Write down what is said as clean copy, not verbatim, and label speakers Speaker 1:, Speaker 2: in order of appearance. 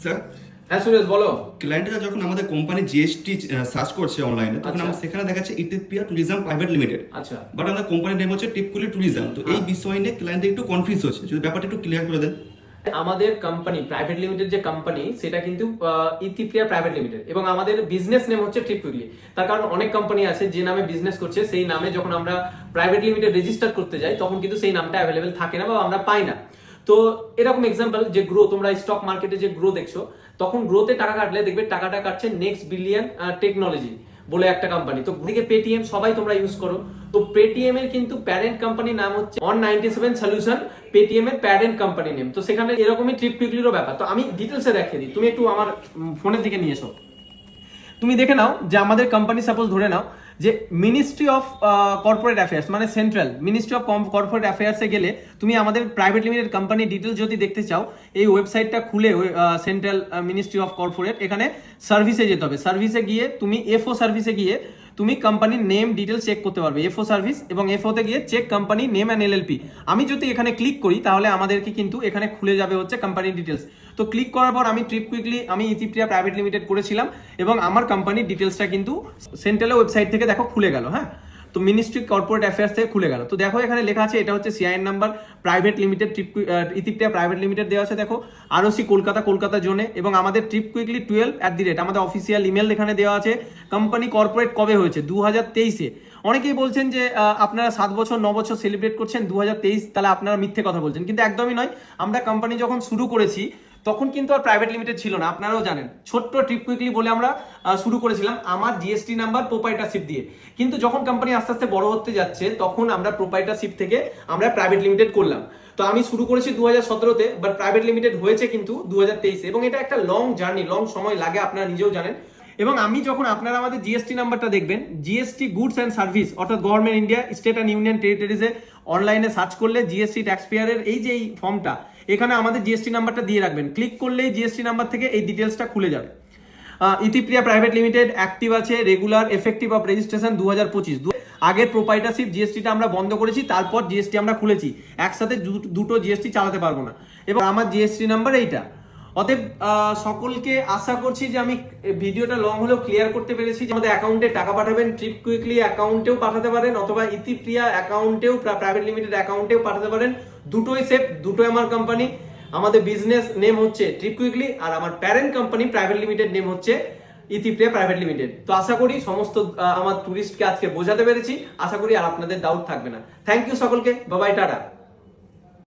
Speaker 1: Sir,
Speaker 2: হ্যাঁ সুরেশ বলো।
Speaker 1: ক্লায়েন্টরা যখন আমাদের কোম্পানি জিএসটি সার্চ করছে অনলাইনে, তখন
Speaker 2: আচ্ছা।
Speaker 1: আমরা সেখানে দেখাচ্ছে ইথিওপিয়া ট্যুরিজম প্রাইভেট লিমিটেড।
Speaker 2: আচ্ছা।
Speaker 1: বাট আমাদের কোম্পানির নেম হচ্ছে টিপকুলি ট্যুরিজম। তো এই বিষয় নিয়ে ক্লায়েন্ট একটু কনফিউজ হচ্ছে, যদি ব্যাপারটা একটু ক্লিয়ার করে দেন।
Speaker 2: আমাদের কোম্পানি প্রাইভেট লিমিটেড যে কোম্পানি সেটা কিন্তু ইথিওপিয়া প্রাইভেট লিমিটেড এবং আমাদের বিজনেস নেম হচ্ছে ট্রিপ কুইকলি। তার কারণ অনেক কোম্পানি আছে যে নামে বিজনেস করছে, সেই নামে যখন আমরা প্রাইভেট লিমিটেড রেজিস্টার করতে যাই তখন কিন্তু সেই নামটা অ্যাভেলেবেল থাকে না বা আমরা পাই না। তো এরকম এক্সাম্পল যে গ্রো, তোমরা স্টক মার্কেটে যে গ্রো দেখছো, তখন গ্রোতে টাকা কাটলে দেখবে টাকাটা কাটছে নেক্সট বিলিয়ন টেকনোলজি বলে একটা কোম্পানি। তো দিকে পেটিএম সবাই তোমরা ইউজ করো। তো পেটিএম এর কিন্তু প্যারেন্ট কোম্পানির নাম হচ্ছে 197 সলিউশন, পেটিএম এর প্যারেন্ট কোম্পানি নেম। তো সেখানে এরকমই ট্রিপ কুইকলিরও ব্যাপার। তো আমি ডিটেলসে দেখিয়ে দিই, তুমি একটু আমার ফোনের দিকে নিয়ে এসো। তুমি দেখে নাও যে আমাদের কোম্পানি সাপোজ ধরে নাও যে মিনিস্ট্রি অফ কর্পোরেট অ্যাফেয়ার্স মানে সেন্ট্রাল মিনিস্ট্রি অফ কর্পোরেট অ্যাফেয়ার্সে গেলে তুমি আমাদের প্রাইভেট লিমিটেড কোম্পানি ডিটেলস যদি দেখতে চাও, এই ওয়েবসাইটটা খুলে সেন্ট্রাল মিনিস্ট্রি অফ কর্পোরেট, এখানে সার্ভিসে যেতে হবে। সার্ভিসে গিয়ে তুমি এফও সার্ভিসে গিয়ে তুমি কোম্পানির নেম ডিটেলস চেক করতে পারবে, এফও সার্ভিস, এবং এফওতে গিয়ে check company name and LLP. আমি যদি এখানে ক্লিক করি তাহলে আমাদেরকে কিন্তু এখানে খুলে যাবে হচ্ছে কোম্পানির ডিটেলস। তো ক্লিক করার পর আমি ট্রিপ কুইকলি আমি ইথিওপিয়া প্রাইভেট লিমিটেড করেছিলাম এবং আমার কোম্পানির ডিটেলসটা কিন্তু সেন্ট্রাল ওয়েবসাইট থেকে দেখো খুলে গেল। হ্যাঁ, তো মিনিস্ট্রি কর্পোরেট অ্যাফেয়ার্স থেকে খুলে গেল। তো দেখো এখানে লেখা আছে এটা হচ্ছে cin number private limited Ethiopia private limited দেওয়া আছে। দেখো আরওসি কলকাতা জোনে, এবং আমাদের ট্রিপ কুইকলি 12 আমাদের অফিসিয়াল ইমেল এখানে দেওয়া আছে। কোম্পানি কর্পোরেট কবে হয়েছে? 2023-এ। অনেকেই বলছেন যে আপনারা 7 বছর 9 বছর সেলিব্রেট করছেন 2023, তাহলে আপনারা মিথ্যে কথা বলছেন, কিন্তু একদমই নয়। আমরা কোম্পানি যখন শুরু করেছি তখন কিন্তু আর প্রাইভেট লিমিটেড ছিল না, আপনারাও জানেন। ছোট্ট ট্রিপ কুইকলি বলে আমরা শুরু করেছিলাম আমার জিএসটি নাম্বার প্রোপাইটারশিপ দিয়ে। কিন্তু যখন কোম্পানি আস্তে আস্তে বড় হতে যাচ্ছে তখন আমরা প্রোপাইটারশিপ থেকে আমরা প্রাইভেট লিমিটেড করলাম। তো আমি শুরু করেছি 2017-তে, বাট প্রাইভেট লিমিটেড হয়েছে কিন্তু 2023-এ, এবং এটা একটা লং জার্নি, লং সময় লাগে, আপনারা নিজেও জানেন। এবং আমি যখন আপনারা আমাদের জিএসটি নাম্বারটা দেখবেন, জিএসটি গুডস অ্যান্ড সার্ভিস অর্থাৎ government India state and union টেরিটরিজে অনলাইনে সার্চ করলে জিএসটি ট্যাক্স পেয়ারের এই যে এই ফর্মটা, এখানে আমাদের জিএসটি নাম্বারটা দিয়ে রাখবেন। ক্লিক করলেই জিএসটি নাম্বার থেকে এই ডিটেলসটা খুলে যাবে। ইথিওপিয়া প্রাইভেট লিমিটেড অ্যাক্টিভ আছে, রেগুলার, এফেক্টিভ অফ রেজিস্ট্রেশন 2025। আগের প্রোপাইটারশিপ জিএসটিটা আমরা বন্ধ করেছি, তারপর জিএসটি আমরা খুলেছি। একসাথে দুটো জিএসটি চালাতে পারবো না, এবং আমার জিএসটি নাম্বার এইটা। অতএব সকলকে আশা করছি যে আমি ভিডিওটা লং হলেও ক্লিয়ার করতে পেরেছি। আমাদের অ্যাকাউন্টে টাকা পাঠাবেন, ট্রিপ কুইকলি অ্যাকাউন্টেও পাঠাতে পারেন, অথবা ইথিওপিয়া অ্যাকাউন্টেও প্রাইভেট লিমিটেড অ্যাকাউন্টেও পাঠাতে পারেন। দুটোই সেফ, দুটোই আমার কোম্পানি। আমাদের বিজনেস নেম হচ্ছে ট্রিপ কুইকলি, আর আমার parent company private limited name হচ্ছে ইথিওপিয়া প্রাইভেট লিমিটেড। তো আশা করি সমস্ত আমার টুরিস্টকে আজকে বোঝাতে পেরেছি। আশা করি আর আপনাদের ডাউট থাকবে না। থ্যাংক ইউ সকলকে, বাই বাই, টাটা।